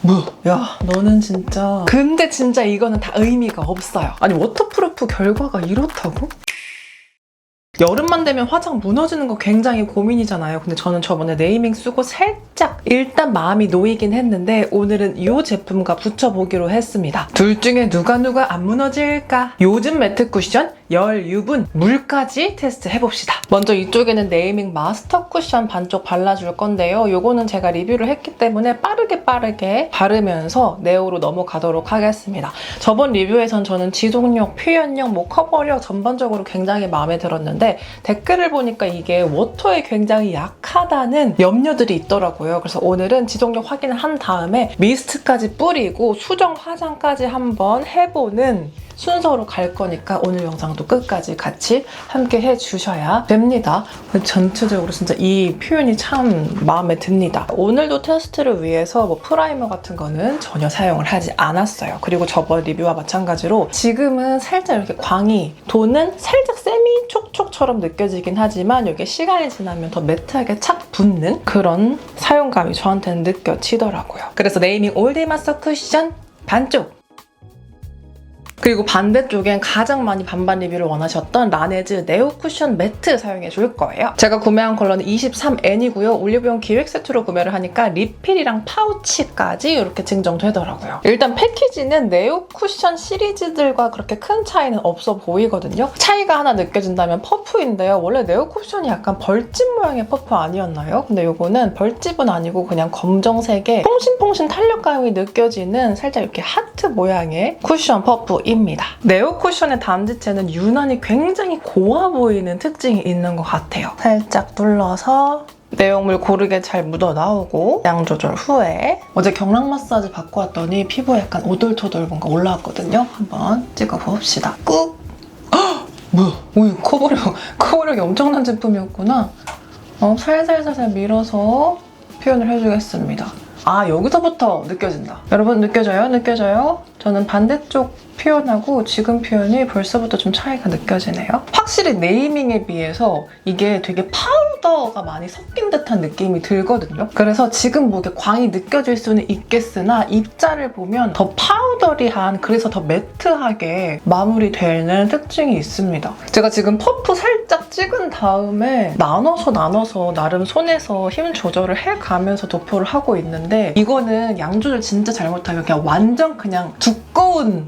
뭐야? 야, 너는 진짜. 근데 진짜 이거는 다 의미가 없어요. 아니, 워터프루프 결과가 이렇다고? 여름만 되면 화장 무너지는 거 굉장히 고민이잖아요. 근데 저는 저번에 네이밍 쓰고 살짝 일단 마음이 놓이긴 했는데 오늘은 이 제품과 붙여보기로 했습니다. 둘 중에 누가 안 무너질까? 요즘 매트 쿠션, 열, 유분, 물까지 테스트 해봅시다. 먼저 이쪽에는 네이밍 마스터 쿠션 반쪽 발라줄 건데요. 요거는 제가 리뷰를 했기 때문에 빠르게 바르면서 네오로 넘어가도록 하겠습니다. 저번 리뷰에선 저는 지속력, 표현력, 커버력 전반적으로 굉장히 마음에 들었는데 댓글을 보니까 이게 워터에 굉장히 약하다는 염려들이 있더라고요. 그래서 오늘은 지속력 확인을 한 다음에 미스트까지 뿌리고 수정 화장까지 한번 해보는 순서로 갈 거니까 오늘 영상도 끝까지 같이 함께 해주셔야 됩니다. 전체적으로 진짜 이 표현이 참 마음에 듭니다. 오늘도 테스트를 위해서 프라이머 같은 거는 전혀 사용을 하지 않았어요. 그리고 저번 리뷰와 마찬가지로 지금은 살짝 이렇게 광이 도는 살짝 세미 촉촉처럼 느껴지긴 하지만 이게 시간이 지나면 더 매트하게 착 붙는 그런 사용감이 저한테는 느껴지더라고요. 그래서 네이밍 올데이 마스터 쿠션 반쪽! 그리고 반대쪽엔 가장 많이 반반 리뷰를 원하셨던 라네즈 네오 쿠션 매트 사용해 줄 거예요. 제가 구매한 컬러는 23N이고요. 올리브영 기획 세트로 구매를 하니까 리필이랑 파우치까지 이렇게 증정되더라고요. 일단 패키지는 네오 쿠션 시리즈들과 그렇게 큰 차이는 없어 보이거든요. 차이가 하나 느껴진다면 퍼프인데요. 원래 네오 쿠션이 약간 벌집 모양의 퍼프 아니었나요? 근데 이거는 벌집은 아니고 그냥 검정색의 퐁신퐁신 탄력감이 느껴지는 살짝 이렇게 하트 모양의 쿠션 퍼프 입니다. 네오 쿠션의 담지체는 유난히 굉장히 고와 보이는 특징이 있는 것 같아요. 살짝 눌러서 내용물 고르게 잘 묻어 나오고 양 조절 후에 어제 경락 마사지 받고 왔더니 피부에 약간 오돌토돌 뭔가 올라왔거든요. 한번 찍어봅시다. 꾹! 헉! 뭐야? 오, 커버력이 엄청난 제품이었구나. 살살살살 밀어서 표현을 해주겠습니다. 아, 여기서부터 느껴진다. 여러분 느껴져요? 느껴져요? 저는 반대쪽 표현하고 지금 표현이 벌써부터 좀 차이가 느껴지네요. 확실히 네이밍에 비해서 이게 되게 파우더가 많이 섞인 듯한 느낌이 들거든요. 그래서 지금 뭐 이렇게 광이 느껴질 수는 있겠으나 입자를 보면 더 파우더리한, 그래서 더 매트하게 마무리되는 특징이 있습니다. 제가 지금 퍼프 살짝 찍은 다음에 나눠서 나름 손에서 힘 조절을 해가면서 도포를 하고 있는데 이거는 양 조절 진짜 잘못하면 그냥 완전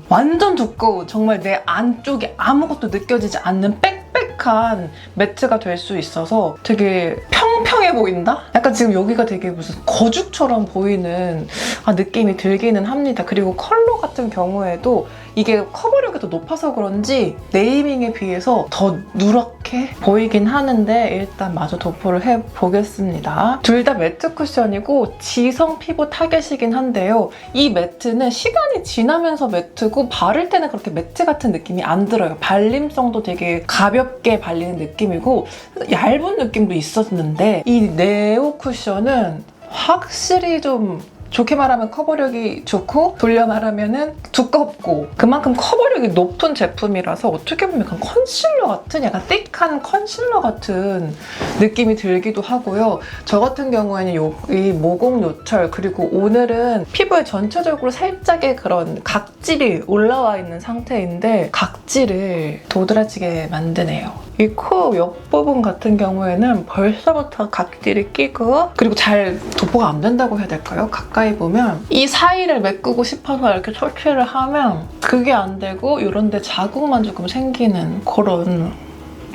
완전 두꺼운 정말 내 안쪽에 아무것도 느껴지지 않는 빽빽한 매트가 될 수 있어서 되게 평평해 보인다? 약간 지금 여기가 되게 무슨 거죽처럼 보이는 느낌이 들기는 합니다. 그리고 컬러 같은 경우에도 이게 커버력이 더 높아서 그런지 네이밍에 비해서 더 누렇게 보이긴 하는데 일단 마저 도포를 해보겠습니다. 둘 다 매트 쿠션이고 지성 피부 타겟이긴 한데요. 이 매트는 시간이 지나면서 매트고 바를 때는 그렇게 매트 같은 느낌이 안 들어요. 발림성도 되게 가볍게 발리는 느낌이고 얇은 느낌도 있었는데 이 네오 쿠션은 확실히 좀 좋게 말하면 커버력이 좋고 돌려 말하면 두껍고 그만큼 커버력이 높은 제품이라서 어떻게 보면 약간 컨실러 같은 약간 띡한 컨실러 같은 느낌이 들기도 하고요. 저 같은 경우에는 이 모공 요철 그리고 오늘은 피부에 전체적으로 살짝의 그런 각질이 올라와 있는 상태인데 각질을 도드라지게 만드네요. 이 코 옆부분 같은 경우에는 벌써부터 각질이 끼고 그리고 잘 도포가 안 된다고 해야 될까요? 가까이 보면 이 사이를 메꾸고 싶어서 이렇게 설치를 하면 그게 안 되고 이런 데 자국만 조금 생기는 그런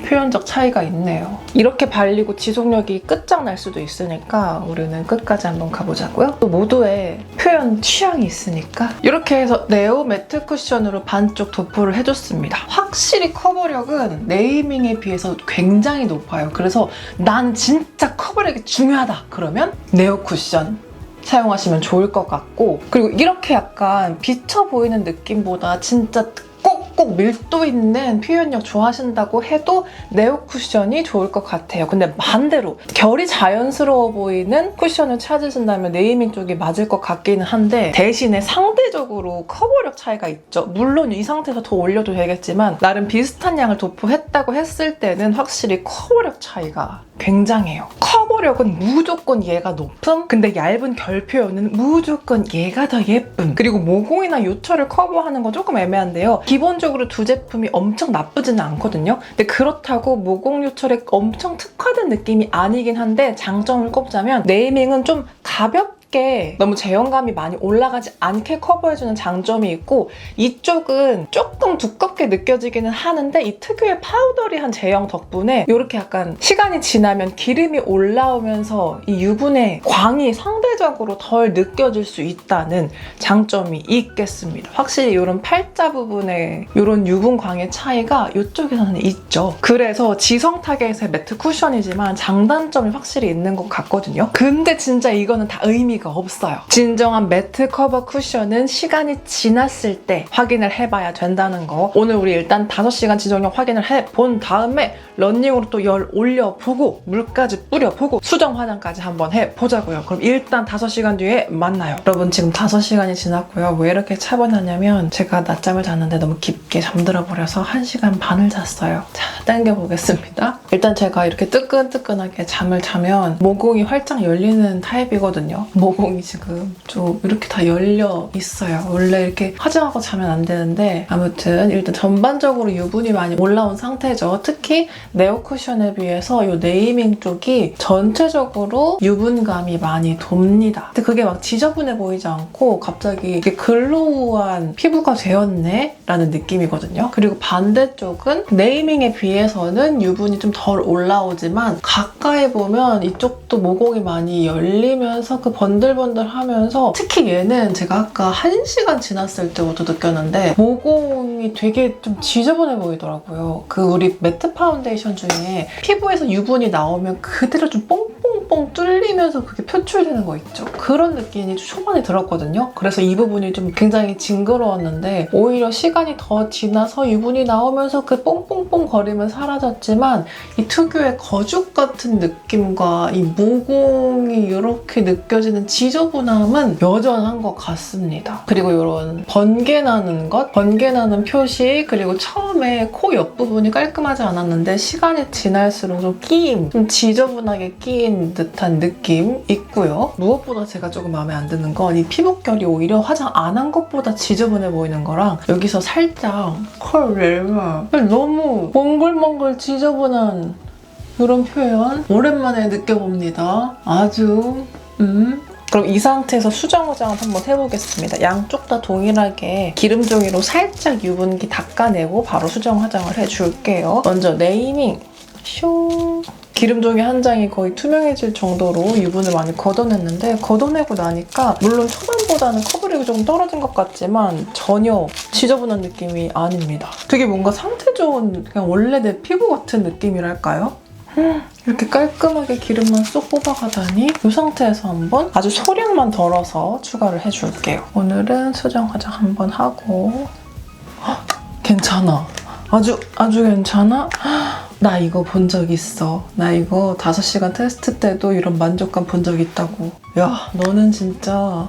표현적 차이가 있네요. 이렇게 발리고 지속력이 끝장날 수도 있으니까 우리는 끝까지 한번 가보자고요. 또 모두의 표현 취향이 있으니까 이렇게 해서 네오 매트 쿠션으로 반쪽 도포를 해줬습니다. 확실히 커버력은 네이밍에 비해서 굉장히 높아요. 그래서 난 진짜 커버력이 중요하다 그러면 네오 쿠션 사용하시면 좋을 것 같고 그리고 이렇게 약간 비쳐 보이는 느낌보다 진짜 꼭 밀도 있는 표현력 좋아하신다고 해도 네오 쿠션이 좋을 것 같아요. 근데 반대로 결이 자연스러워 보이는 쿠션을 찾으신다면 네이밍 쪽이 맞을 것 같기는 한데 대신에 상대적으로 커버력 차이가 있죠. 물론 이 상태에서 더 올려도 되겠지만 나름 비슷한 양을 도포했다고 했을 때는 확실히 커버력 차이가 굉장해요. 커버력은 무조건 얘가 높음, 근데 얇은 결 표현은 무조건 얘가 더 예쁨. 그리고 모공이나 요철을 커버하는 건 조금 애매한데요. 기본적으로 두 제품이 엄청 나쁘지는 않거든요. 근데 그렇다고 모공 요철에 엄청 특화된 느낌이 아니긴 한데 장점을 꼽자면 네이밍은 좀 가볍게 너무 제형감이 많이 올라가지 않게 커버해주는 장점이 있고 이쪽은 조금 두껍게 느껴지기는 하는데 이 특유의 파우더리한 제형 덕분에 이렇게 약간 시간이 지나면 기름이 올라오면서 이 유분의 광이 상대적으로 덜 느껴질 수 있다는 장점이 있겠습니다. 확실히 이런 팔자 부분에 이런 유분광의 차이가 이쪽에서는 있죠. 그래서 지성 타겟의 매트 쿠션이지만 장단점이 확실히 있는 것 같거든요. 근데 진짜 이거는 다 의미가 없어요. 진정한 매트 커버 쿠션은 시간이 지났을 때 확인을 해봐야 된다는 거. 오늘 우리 일단 5시간 지속력 확인을 해본 다음에 러닝으로 또 열 올려보고 물까지 뿌려보고 수정 화장까지 한번 해보자고요. 그럼 일단 5시간 뒤에 만나요. 여러분 지금 5시간이 지났고요. 왜 이렇게 차분하냐면 제가 낮잠을 잤는데 너무 깊게 잠들어 버려서 1시간 반을 잤어요. 자, 당겨보겠습니다. 일단 제가 이렇게 뜨끈뜨끈하게 잠을 자면 모공이 활짝 열리는 타입이거든요. 모공이 지금 좀 이렇게 다 열려 있어요. 원래 이렇게 화장하고 자면 안 되는데 아무튼 일단 전반적으로 유분이 많이 올라온 상태죠. 특히 네오 쿠션에 비해서 이 네이밍 쪽이 전체적으로 유분감이 많이 돕니다. 근데 그게 막 지저분해 보이지 않고 갑자기 이게 글로우한 피부가 되었네? 라는 느낌이거든요. 그리고 반대쪽은 네이밍에 비해서는 유분이 좀 덜 올라오지만 가까이 보면 이쪽도 모공이 많이 열리면서 그 번들번들하면서 특히 얘는 제가 아까 1시간 지났을 때부터 느꼈는데 모공이 되게 좀 지저분해 보이더라고요. 그 우리 매트 파운데이션 중에 피부에서 유분이 나오면 그대로 좀 뽕뽕뽕 뚫리면서 그게 표출되는 거 있죠. 그런 느낌이 초반에 들었거든요. 그래서 이 부분이 좀 굉장히 징그러웠는데 오히려 시간이 더 지나서 유분이 나오면서 그 뽕뽕뽕 거림은 사라졌지만 이 특유의 거죽 같은 느낌과 이 모공이 이렇게 느껴지는 지저분함은 여전한 것 같습니다. 그리고 이런 번개나는 것, 번개나는 표시, 그리고 처음에 코 옆부분이 깔끔하지 않았는데 시간이 지날수록 좀 끼임, 좀 지저분하게 끼인 듯한 느낌 있고요. 무엇보다 제가 조금 마음에 안 드는 건 이 피부결이 오히려 화장 안 한 것보다 지저분해 보이는 거랑 여기서 살짝 너무 몽글몽글 지저분한 이런 표현 오랜만에 느껴봅니다. 아주 그럼 이 상태에서 수정 화장을 한번 해보겠습니다. 양쪽 다 동일하게 기름 종이로 살짝 유분기 닦아내고 바로 수정 화장을 해줄게요. 먼저 네이밍 슝 기름 종이 한 장이 거의 투명해질 정도로 유분을 많이 걷어냈는데 걷어내고 나니까 물론 초반보다는 커버력이 조금 떨어진 것 같지만 전혀 지저분한 느낌이 아닙니다. 되게 뭔가 상태 좋은 그냥 원래 내 피부 같은 느낌이랄까요? 이렇게 깔끔하게 기름만 쏙 뽑아가다니 이 상태에서 한번 아주 소량만 덜어서 추가를 해줄게요. 오늘은 수정 화장 한번 하고 괜찮아. 아주 괜찮아? 나 이거 본 적 있어. 나 이거 5시간 테스트 때도 이런 만족감 본 적 있다고. 야, 너는 진짜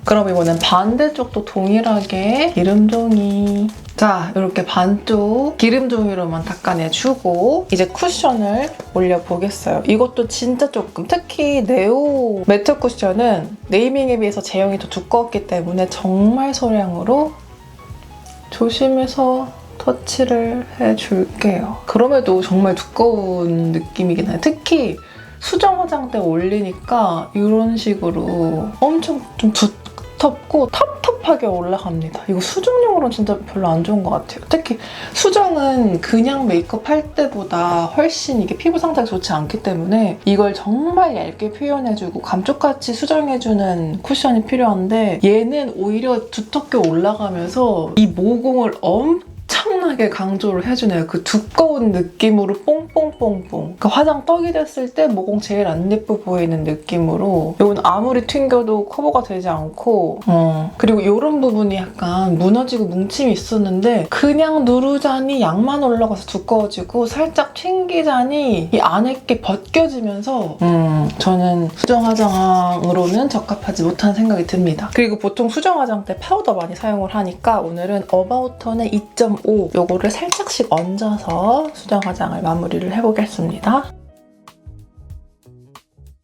그럼 이번엔 반대쪽도 동일하게 기름종이 자, 이렇게 반쪽 기름종이로만 닦아내주고 이제 쿠션을 올려보겠어요. 이것도 진짜 조금 특히 네오 매트 쿠션은 네이밍에 비해서 제형이 더 두꺼웠기 때문에 정말 소량으로 조심해서 터치를 해줄게요. 그럼에도 정말 두꺼운 느낌이긴 해요. 특히 수정 화장 때 올리니까 이런 식으로 엄청 좀 두텁고 텁텁하게 올라갑니다. 이거 수정용으로는 진짜 별로 안 좋은 것 같아요. 특히 수정은 그냥 메이크업 할 때보다 훨씬 이게 피부 상태가 좋지 않기 때문에 이걸 정말 얇게 표현해주고 감쪽같이 수정해주는 쿠션이 필요한데 얘는 오히려 두텁게 올라가면서 이 모공을 엄청나게 엄청나게 강조를 해주네요. 그 두꺼운 느낌으로 뽕뽕뽕뽕. 그 화장 떡이 됐을 때 모공 제일 안 예뻐 보이는 느낌으로 이건 아무리 튕겨도 커버가 되지 않고 그리고 이런 부분이 약간 무너지고 뭉침이 있었는데 그냥 누르자니 양만 올라가서 두꺼워지고 살짝 튕기자니 이 안에 게 벗겨지면서 저는 수정 화장으로는 적합하지 못한 생각이 듭니다. 그리고 보통 수정 화장 때 파우더 많이 사용을 하니까 오늘은 어바웃 톤의 2.5 요거를 살짝씩 얹어서 수정 화장을 마무리를 해보겠습니다.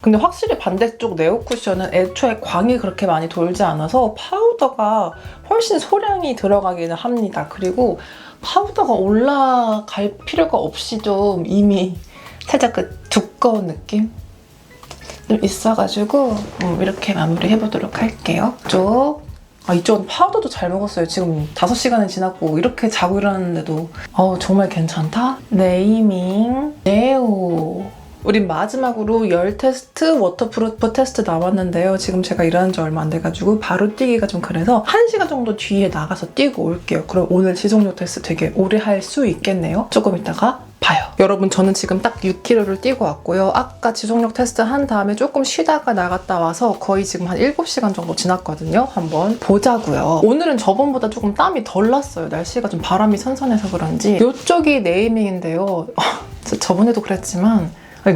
근데 확실히 반대쪽 네오 쿠션은 애초에 광이 그렇게 많이 돌지 않아서 파우더가 훨씬 소량이 들어가기는 합니다. 그리고 파우더가 올라갈 필요가 없이 좀 이미 살짝 그 두꺼운 느낌? 좀 있어가지고 이렇게 마무리해보도록 할게요. 이쪽은 파우더도 잘 먹었어요. 지금 5시간이 지났고 이렇게 자고 일어났는데도 정말 괜찮다? 네이밍 네오. 우린 마지막으로 열 테스트, 워터프루프 테스트 남았는데요. 지금 제가 일하는 지 얼마 안 돼가지고 바로 뛰기가 좀 그래서 1시간 정도 뒤에 나가서 뛰고 올게요. 그럼 오늘 지속력 테스트 되게 오래 할 수 있겠네요. 조금 이따가 봐요. 여러분 저는 지금 딱 6km를 뛰고 왔고요. 아까 지속력 테스트 한 다음에 조금 쉬다가 나갔다 와서 거의 지금 한 7시간 정도 지났거든요. 한번 보자고요. 오늘은 저번보다 조금 땀이 덜 났어요. 날씨가 좀 바람이 선선해서 그런지. 이쪽이 네이밍인데요. 저번에도 그랬지만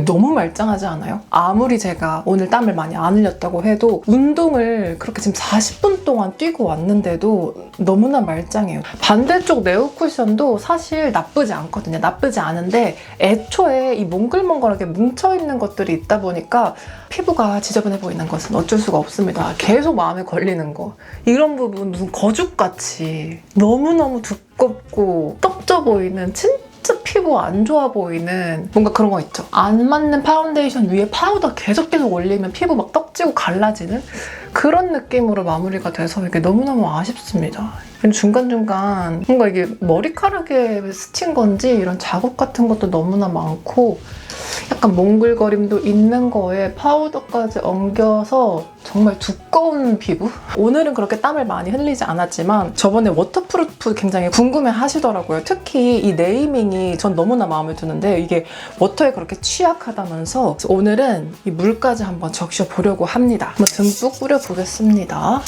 너무 말짱하지 않아요? 아무리 제가 오늘 땀을 많이 안 흘렸다고 해도 운동을 그렇게 지금 40분 동안 뛰고 왔는데도 너무나 말짱해요. 반대쪽 네오 쿠션도 사실 나쁘지 않거든요. 나쁘지 않은데 애초에 이 몽글몽글하게 뭉쳐있는 것들이 있다 보니까 피부가 지저분해 보이는 것은 어쩔 수가 없습니다. 계속 마음에 걸리는 거. 이런 부분 무슨 거죽같이 너무너무 두껍고 떡져 보이는 진짜 피부 안 좋아 보이는 뭔가 그런 거 있죠. 안 맞는 파운데이션 위에 파우더 계속 올리면 피부 막 떡지고 갈라지는 그런 느낌으로 마무리가 돼서 이게 너무너무 아쉽습니다. 중간중간 뭔가 이게 머리카락에 스친 건지 이런 자국 같은 것도 너무나 많고 약간 몽글거림도 있는 거에 파우더까지 엉겨서 정말 두꺼운 피부? 오늘은 그렇게 땀을 많이 흘리지 않았지만 저번에 워터프루프 굉장히 궁금해 하시더라고요. 특히 이 네이밍이 전 너무나 마음에 드는데 이게 워터에 그렇게 취약하다면서 오늘은 이 물까지 한번 적셔보려고 합니다. 한번 듬뿍 뿌려보겠습니다.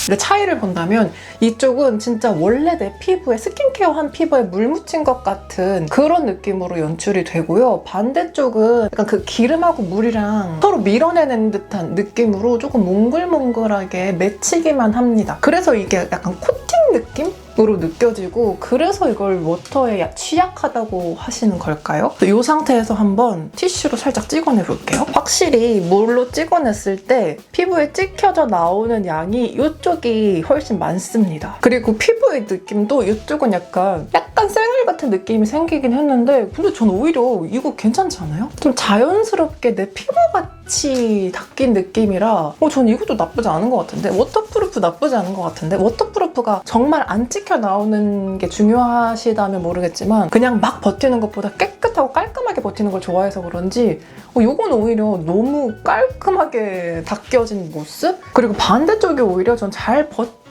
근데 차이를 본다면 이쪽은 진짜 원래 내 피부에 스킨케어한 피부에 물 묻힌 것 같은 그런 느낌으로 연출이 되고요. 반대쪽은 약간 그 기름하고 물이랑 서로 밀어내는 듯한 느낌으로 조금 몽글몽글하게 맺히기만 합니다. 그래서 이게 약간 코팅 느낌? 으로 느껴지고 그래서 이걸 워터에 취약하다고 하시는 걸까요? 이 상태에서 한번 티슈로 살짝 찍어내 볼게요. 확실히 물로 찍어냈을 때 피부에 찍혀져 나오는 양이 이쪽이 훨씬 많습니다. 그리고 피부의 느낌도 이쪽은 약간 쌩얼 같은 느낌이 생기긴 했는데 근데 전 오히려 이거 괜찮지 않아요? 좀 자연스럽게 내 피부같이 닦인 느낌이라 전 이것도 나쁘지 않은 것 같은데 워터프루프 나쁘지 않은 것 같은데 워터프루프가 정말 안 찍혀 나오는 게 중요하시다면 모르겠지만 그냥 막 버티는 것보다 깨끗하고 깔끔하게 버티는 걸 좋아해서 그런지 이건 오히려 너무 깔끔하게 닦여진 모습? 그리고 반대쪽이 오히려 전 잘 버틴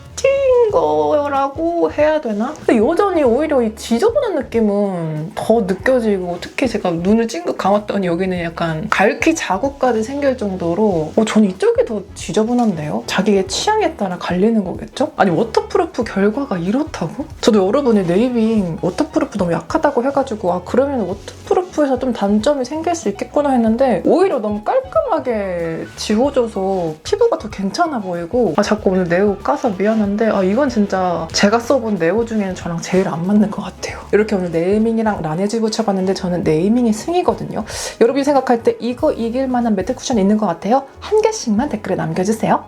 거라고 해야 되나? 근데 여전히 오히려 이 지저분한 느낌은 더 느껴지고 특히 제가 눈을 찡긋 감았더니 여기는 약간 갈퀴 자국까지 생길 정도로 전 이쪽이 더 지저분한데요? 자기의 취향에 따라 갈리는 거겠죠? 아니 워터프루프 결과가 이렇다고? 저도 여러분이 네이밍 워터프루프 너무 약하다고 해가지고 그러면 워터프루프에서 좀 단점이 생길 수 있겠구나 했는데 오히려 너무 깔끔하게 지워져서 피부가 더 괜찮아 보이고 자꾸 오늘 네오 까서 미안한데 이건 진짜 제가 써본 네오 중에는 저랑 제일 안 맞는 것 같아요. 이렇게 오늘 네이밍이랑 라네즈 붙여봤는데 저는 네이밍이 승이거든요. 여러분이 생각할 때 이거 이길 만한 매트 쿠션 있는 것 같아요? 한 개씩만 댓글에 남겨주세요.